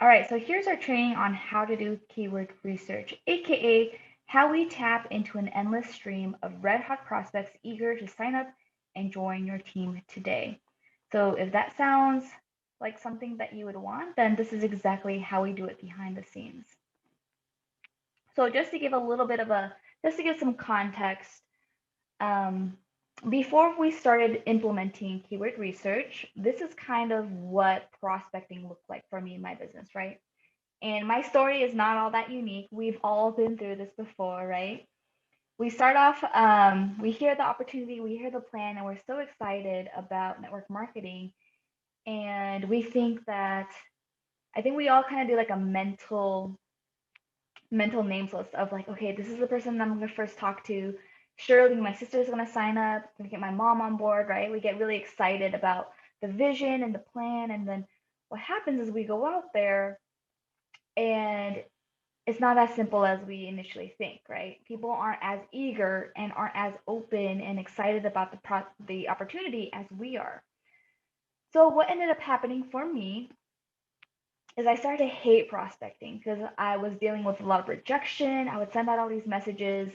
All right, so here's our training on how to do keyword research, aka how we tap into an endless stream of red hot prospects eager to sign up and join your team today. So if that sounds like something that you would want, then this is exactly how we do it behind the scenes. So just to give a little bit of just to give some context, um, before we started implementing keyword research, this is kind of what prospecting looked like for me in my business, right? And my story is not all that unique. We've all been through this before, right? We start off, we hear the opportunity, we hear the plan, and we're so excited about network marketing. And we think that, I think we all kind of do like a mental names list of like, okay, this is the person that I'm going to first talk to. Surely my sister's going to sign up, going to get my mom on board, right? We get really excited about the vision and the plan. And then what happens is we go out there and it's not as simple as we initially think, right? People aren't as eager and aren't as open and excited about the opportunity as we are. So what ended up happening for me is I started to hate prospecting because I was dealing with a lot of rejection. I would send out all these messages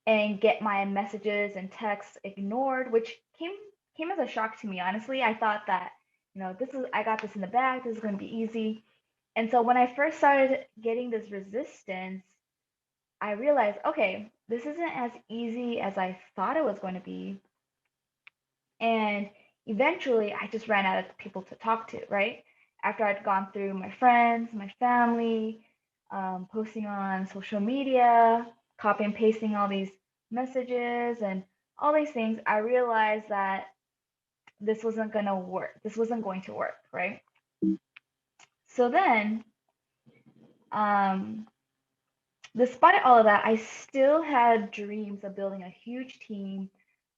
and get my messages and texts ignored, which came as a shock to me. Honestly, I thought that I got this in the bag. This is going to be easy. And so when I first started getting this resistance, I realized, okay, this isn't as easy as I thought it was going to be. And eventually, I just ran out of people to talk to, right? After I'd gone through my friends, my family, posting on social media, copy and pasting all these messages and all these things, I realized that this wasn't going to work. This wasn't going to work, right? So then, um, despite all of that, I still had dreams of building a huge team.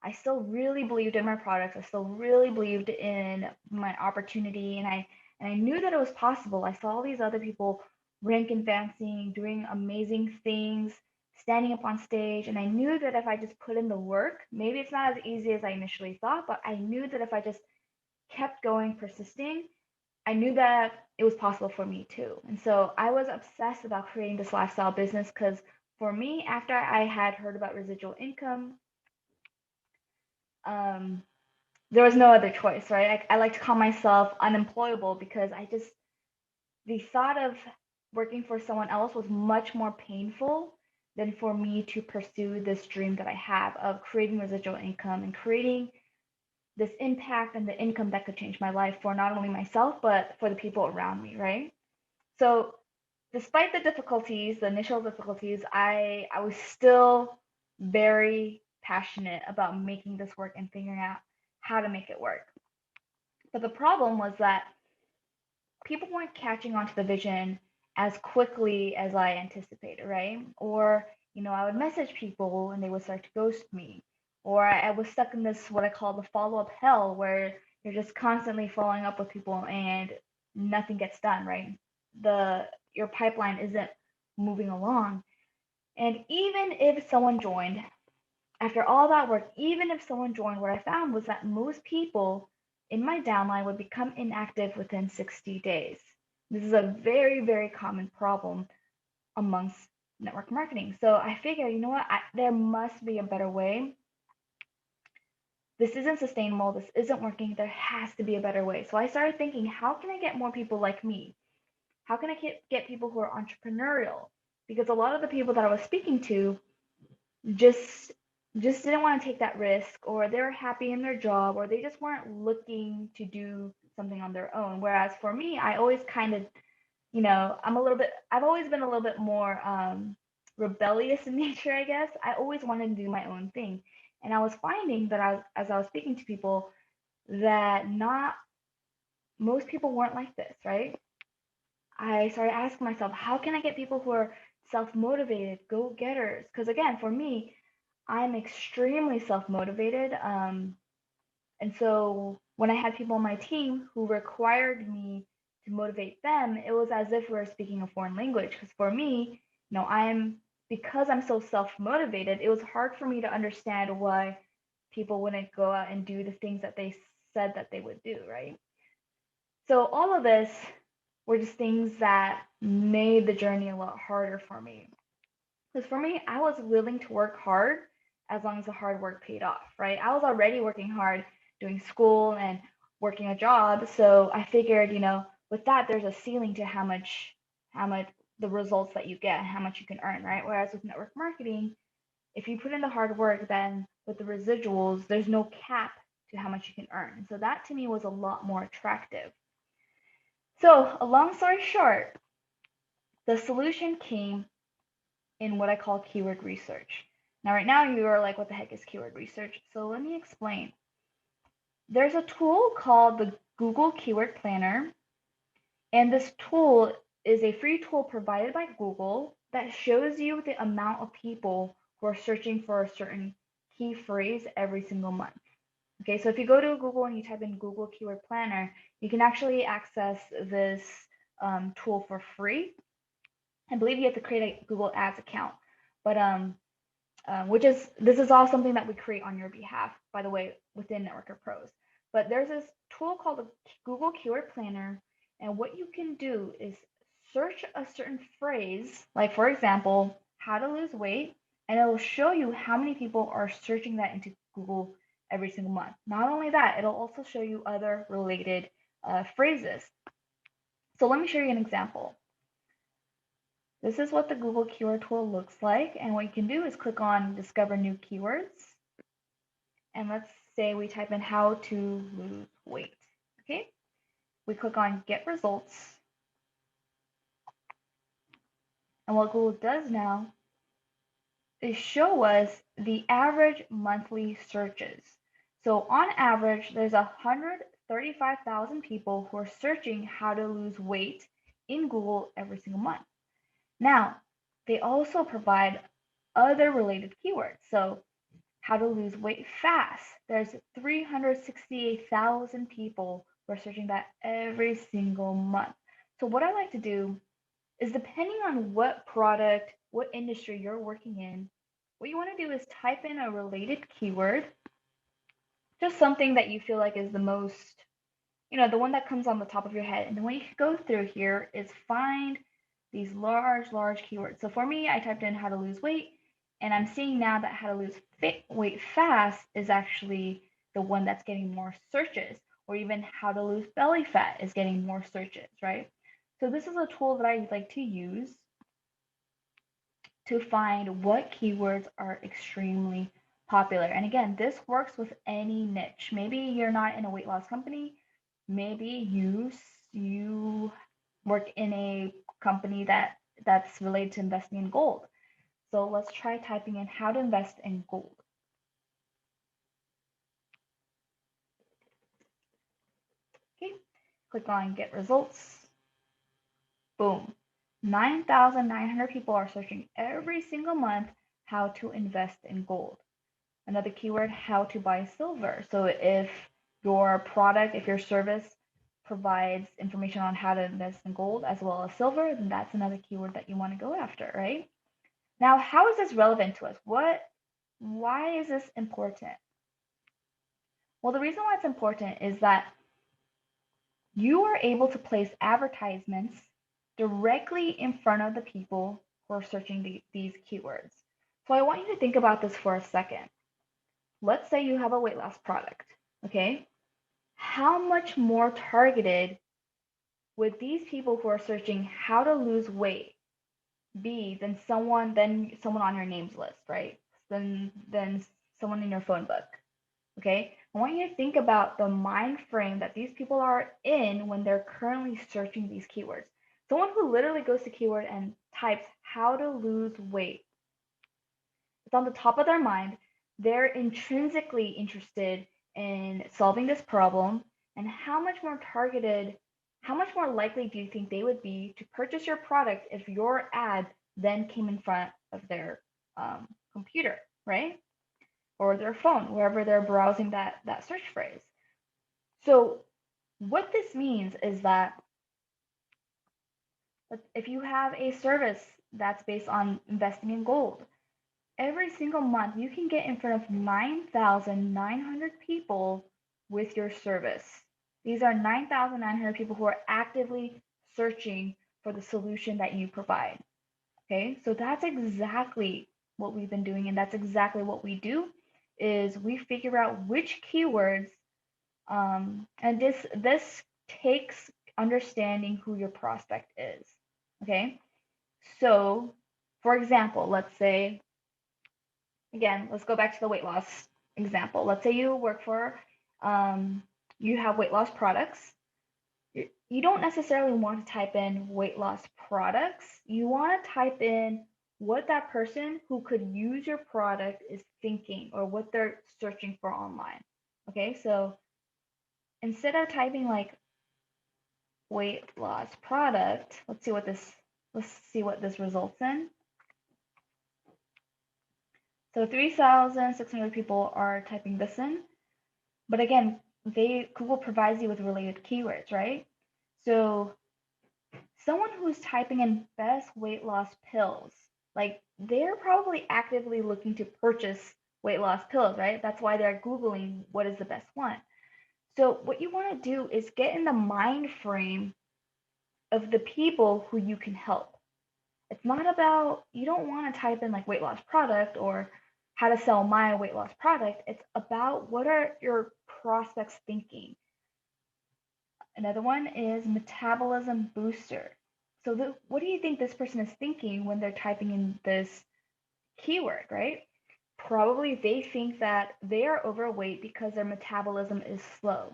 I still really believed in my products. I still really believed in my opportunity, and I knew that it was possible. I saw all these other people rank advancing, doing amazing things, standing up on stage, and I knew that if I just put in the work, maybe it's not as easy as I initially thought, but I knew that if I just kept going, persisting, I knew that it was possible for me too. And so I was obsessed about creating this lifestyle business because for me, after I had heard about residual income, um, there was no other choice, right? I like to call myself unemployable because the thought of working for someone else was much more painful than for me to pursue this dream that I have of creating residual income and creating this impact and the income that could change my life for not only myself, but for the people around me, right? So despite the difficulties, the initial difficulties, I was still very passionate about making this work and figuring out how to make it work. But the problem was that people weren't catching on to the vision as quickly as I anticipated, right? Or, I would message people and they would start to ghost me. Or I was stuck in this, what I call the follow up hell, where you're just constantly following up with people and nothing gets done, right? Your pipeline isn't moving along. And even if someone joined, after all that work, even if someone joined, what I found was that most people in my downline would become inactive within 60 days. This is a very, very common problem amongst network marketing. So I figure, you know what, there must be a better way. This isn't sustainable. This isn't working. There has to be a better way. So I started thinking, how can I get more people like me? How can I get people who are entrepreneurial? Because a lot of the people that I was speaking to just just didn't want to take that risk, or they're happy in their job, or they just weren't looking to do something on their own. Whereas for me, I always kind of, I've always been a little bit more rebellious in nature, I guess. I always wanted to do my own thing. And I was finding that as I was speaking to people, that not most people weren't like this, right? I started asking myself, how can I get people who are self motivated, go getters? Because again, for me, I'm extremely self motivated. And so when I had people on my team who required me to motivate them, it was as if we were speaking a foreign language. Because for me, because I'm so self motivated, it was hard for me to understand why people wouldn't go out and do the things that they said that they would do, right? So all of this were just things that made the journey a lot harder for me. Because for me, I was willing to work hard as long as the hard work paid off, right? I was already working hard, doing school and working a job. So I figured, with that, there's a ceiling to how much the results that you get and how much you can earn, right? Whereas with network marketing, if you put in the hard work, then with the residuals, there's no cap to how much you can earn. So that to me was a lot more attractive. So, a long story short, the solution came in what I call keyword research. Now, right now, you are like, what the heck is keyword research? So, let me explain. There's a tool called the Google Keyword Planner, and this tool is a free tool provided by Google that shows you the amount of people who are searching for a certain key phrase every single month. Okay, so if you go to Google and you type in Google Keyword Planner, you can actually access this tool for free. I believe you have to create a Google Ads account, but this is all something that we create on your behalf, by the way, within Networker Pros. But there's this tool called the Google Keyword Planner, and what you can do is search a certain phrase, like for example, how to lose weight, and it will show you how many people are searching that into Google every single month. Not only that, it'll also show you other related phrases. So let me show you an example. This is what the Google Keyword Tool looks like, and what you can do is click on Discover New Keywords, and let's say we type in how to lose weight, okay? We click on Get Results, and what Google does now is show us the average monthly searches. So on average, there's 135,000 people who are searching how to lose weight in Google every single month. Now, they also provide other related keywords. So how to lose weight fast. There's 368,000 people who are searching that every single month. So what I like to do is, depending on what product, what industry you're working in, what you want to do is type in a related keyword, just something that you feel like is the most, the one that comes on the top of your head. And then what you can go through here is find these large keywords. So for me, I typed in how to lose weight, and I'm seeing now that how to lose weight fast is actually the one that's getting more searches, or even how to lose belly fat is getting more searches, right? So this is a tool that I like to use to find what keywords are extremely popular. And again, this works with any niche. Maybe you're not in a weight loss company. Maybe you work in a company that's related to investing in gold. So let's try typing in how to invest in gold. Okay, click on Get Results. Boom. 9,900 people are searching every single month how to invest in gold. Another keyword, how to buy silver. So if your product, if your service provides information on how to invest in gold as well as silver, then that's another keyword that you want to go after, right? Now, how is this relevant to us? Why is this important? Well, the reason why it's important is that you are able to place advertisements directly in front of the people who are searching these keywords. So I want you to think about this for a second. Let's say you have a weight loss product, okay? How much more targeted would these people who are searching how to lose weight be than someone on your names list, right? Than someone in your phone book. Okay? I want you to think about the mind frame that these people are in when they're currently searching these keywords. Someone who literally goes to keyword and types how to lose weight. It's on the top of their mind. They're intrinsically interested in solving this problem, and how much more targeted, how much more likely do you think they would be to purchase your product if your ad then came in front of their computer, right? Or their phone, wherever they're browsing that search phrase. So what this means is that if you have a service that's based on investing in gold, every single month you can get in front of 9,900 people with your service. These are 9,900 people who are actively searching for the solution that you provide. Okay, so that's exactly what we've been doing, and that's exactly what we do is we figure out which keywords, and this takes understanding who your prospect is. Okay, so for example, let's say, again, let's go back to the weight loss example. Let's say you work for, you have weight loss products. You don't necessarily want to type in weight loss products. You want to type in what that person who could use your product is thinking or what they're searching for online. Okay, so instead of typing like weight loss product, let's see what this results in. So 3,600 people are typing this in. But again, Google provides you with related keywords, right? So someone who's typing in best weight loss pills, like they're probably actively looking to purchase weight loss pills, right? That's why they're Googling what is the best one. So what you want to do is get in the mind frame of the people who you can help. It's not about, you don't want to type in like weight loss product or how to sell my weight loss product. It's about what are your prospects thinking. Another one is metabolism booster. So what do you think this person is thinking when they're typing in this keyword, right? Probably they think that they are overweight because their metabolism is slow.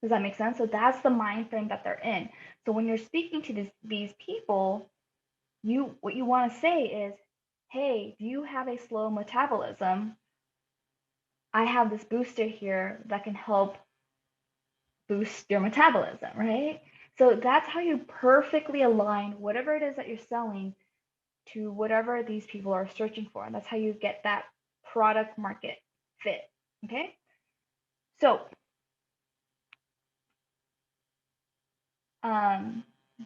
Does that make sense? So that's the mind frame that they're in. So when you're speaking to these people, what you want to say is, hey, do you have a slow metabolism? I have this booster here that can help boost your metabolism, right? So that's how you perfectly align whatever it is that you're selling to whatever these people are searching for. And that's how you get that product market fit. Okay. So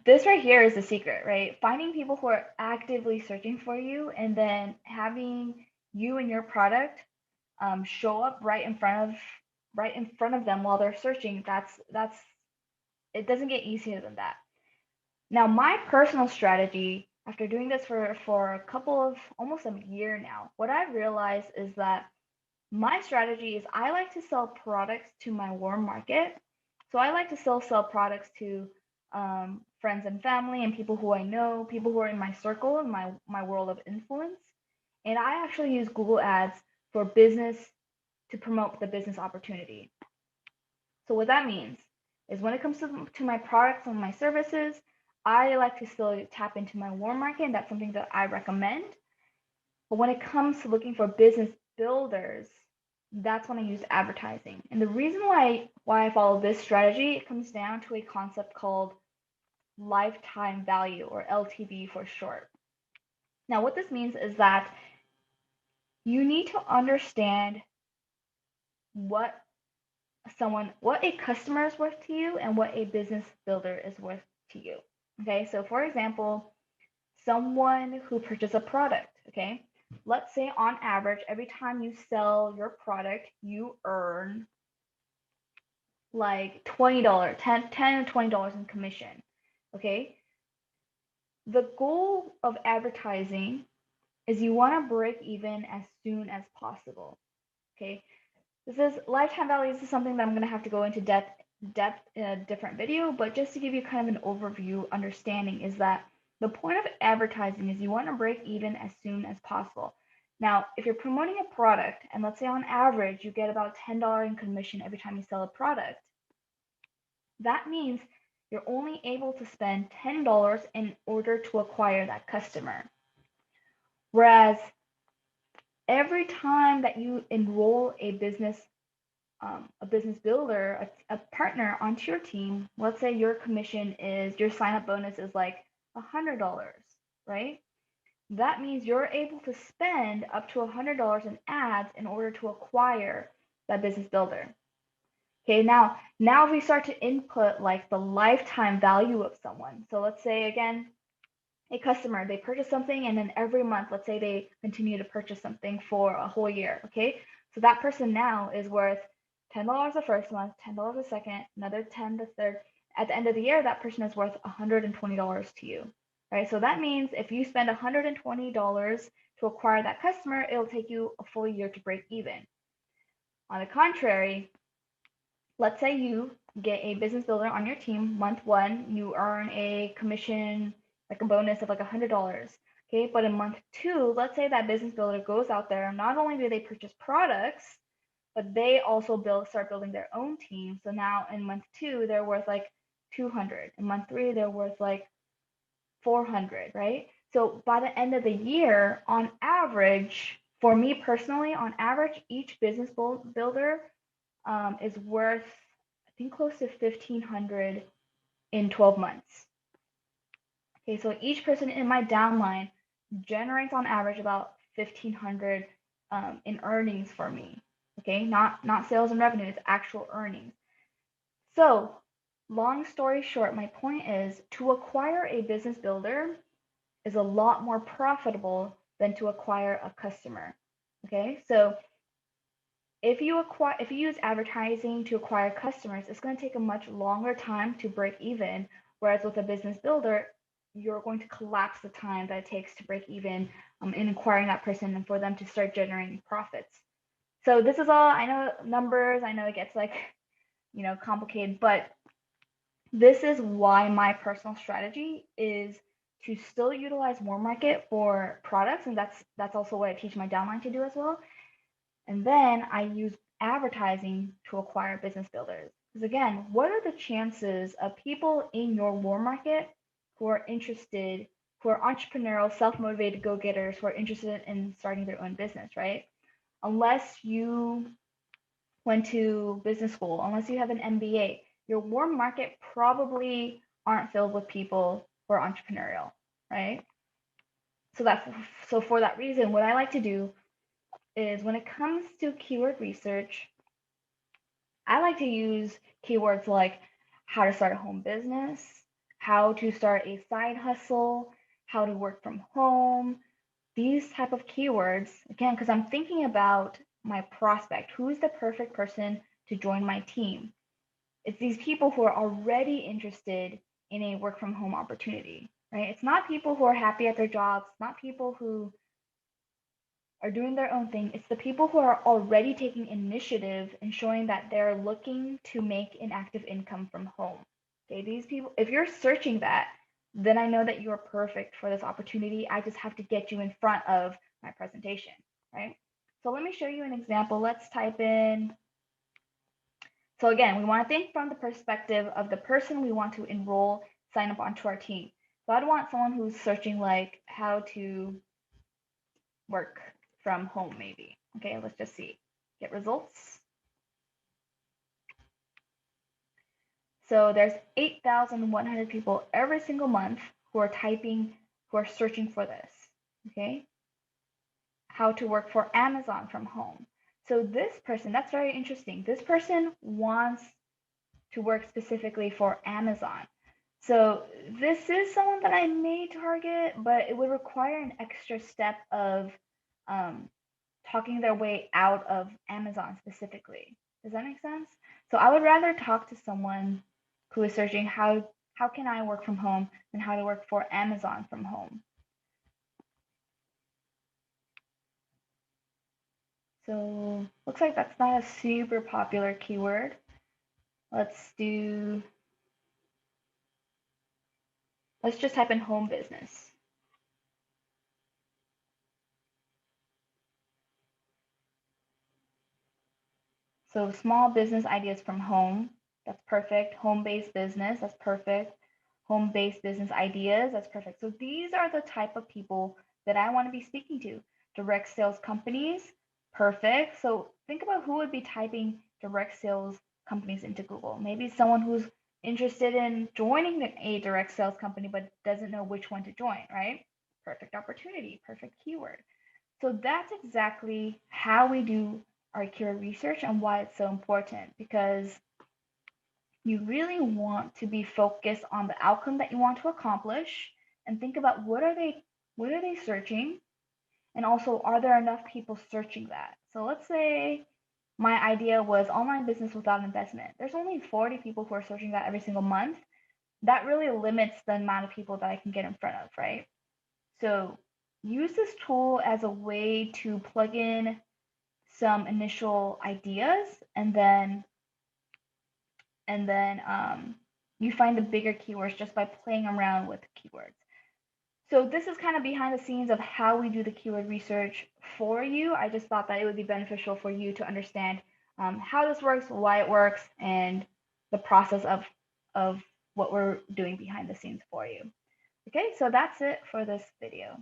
this right here is the secret, right? Finding people who are actively searching for you and then having you and your product show up right in front of them while they're searching. That's it doesn't get easier than that. Now, my personal strategy after doing this for a couple of almost a year now, what I've realized is that my strategy is I like to sell products to my warm market. So I like to sell products to friends and family and people who I know, people who are in my circle, in my world of influence. And I actually use Google Ads for business to promote the business opportunity. So what that means is when it comes to my products and my services, I like to still tap into my warm market, and that's something that I recommend. But when it comes to looking for business builders, that's when I use advertising. And the reason why I follow this strategy, it comes down to a concept called lifetime value, or LTV for short. Now, what this means is that you need to understand what a customer is worth to you and what a business builder is worth to you. Okay, so for example, someone who purchases a product, okay, let's say on average, every time you sell your product, you earn like $20, $10 to $20 in commission. Okay, the goal of advertising is you want to break even as soon as possible. Okay, this is lifetime value. This is something that I'm going to have to go into depth in a different video, but just to give you kind of an overview understanding is that the point of advertising is you want to break even as soon as possible. Now, if you're promoting a product and let's say on average you get about $10 in commission every time you sell a product, that means you're only able to spend $10 in order to acquire that customer. Whereas every time that you enroll a business builder, a partner onto your team, let's say your sign up bonus is like $100, right? That means you're able to spend up to $100 in ads in order to acquire that business builder. Okay, now we start to input like the lifetime value of someone. So let's say again, a customer, they purchase something and then every month, let's say they continue to purchase something for a whole year. Okay, so that person now is worth $10 the first month, $10 the second, another 10 the third. at the end of the year, that person is worth $120 to you, right? So that means if you spend $120 to acquire that customer, it'll take you a full year to break even. On the contrary, let's say you get a business builder on your team, month one, you earn a commission, like a bonus of like $100. Okay, but in month two, let's say that business builder goes out there, not only do they purchase products, but they also start building their own team. So now in month two, they're worth like 200. In month three, they're worth like 400, right? So by the end of the year, on average, for me personally, on average, each business builder is worth, I think, close to 1,500 in 12 months. Okay, so each person in my downline generates on average about 1,500 in earnings for me. Okay, not sales and revenue, it's actual earnings. So long story short, my point is to acquire a business builder is a lot more profitable than to acquire a customer. Okay, so if you use advertising to acquire customers, it's going to take a much longer time to break even. Whereas with a business builder, you're going to collapse the time that it takes to break even in acquiring that person and for them to start generating profits. So this is all, I know numbers, I know it gets like, complicated, but this is why my personal strategy is to still utilize Warm Market for products, and that's also what I teach my downline to do as well. And then I use advertising to acquire business builders. Because again, what are the chances of people in your Warm Market who are interested, who are entrepreneurial, self-motivated go-getters, who are interested in starting their own business, right? Unless you went to business school, unless you have an MBA, your Warm Market probably aren't filled with people who are entrepreneurial, right? So for that reason, what I like to do is when it comes to keyword research, I like to use keywords like how to start a home business, how to start a side hustle, how to work from home, these type of keywords, again, because I'm thinking about my prospect. Who's the perfect person to join my team? It's these people who are already interested in a work from home opportunity, right? It's not people who are happy at their jobs, not people who are doing their own thing. It's the people who are already taking initiative and showing that they're looking to make an active income from home. Okay, these people, if you're searching that, then I know that you are perfect for this opportunity. I just have to get you in front of my presentation, right? So let me show you an example. Let's type in. So again, we want to think from the perspective of the person we want to enroll, sign up onto our team. So I'd want someone who's searching like how to work from home maybe. Okay, let's just see. Get results. So there's 8,100 people every single month who are searching for this. Okay, how to work for Amazon from home. So this person, that's very interesting. This person wants to work specifically for Amazon. So this is someone that I may target, but it would require an extra step of talking their way out of Amazon specifically. Does that make sense? So I would rather talk to someone who is searching how can I work from home than how to work for Amazon from home. So looks like that's not a super popular keyword. Let's just type in home business. So small business ideas from home, that's perfect. Home-based business, that's perfect. Home-based business ideas, that's perfect. So these are the type of people that I want to be speaking to. Direct sales companies, perfect. So think about who would be typing direct sales companies into Google. Maybe someone who's interested in joining a direct sales company but doesn't know which one to join, right? Perfect opportunity, perfect keyword. So that's exactly how we do our keyword research and why it's so important, because you really want to be focused on the outcome that you want to accomplish and think about what are they searching, and also are there enough people searching that. So let's say my idea was online business without investment. There's only 40 people who are searching that every single month. That really limits the amount of people that I can get in front of, right? So use this tool as a way to plug in some initial ideas, and then you find the bigger keywords just by playing around with keywords. So this is kind of behind the scenes of how we do the keyword research for you. I just thought that it would be beneficial for you to understand how this works, why it works, and the process of what we're doing behind the scenes for you. Okay, so that's it for this video.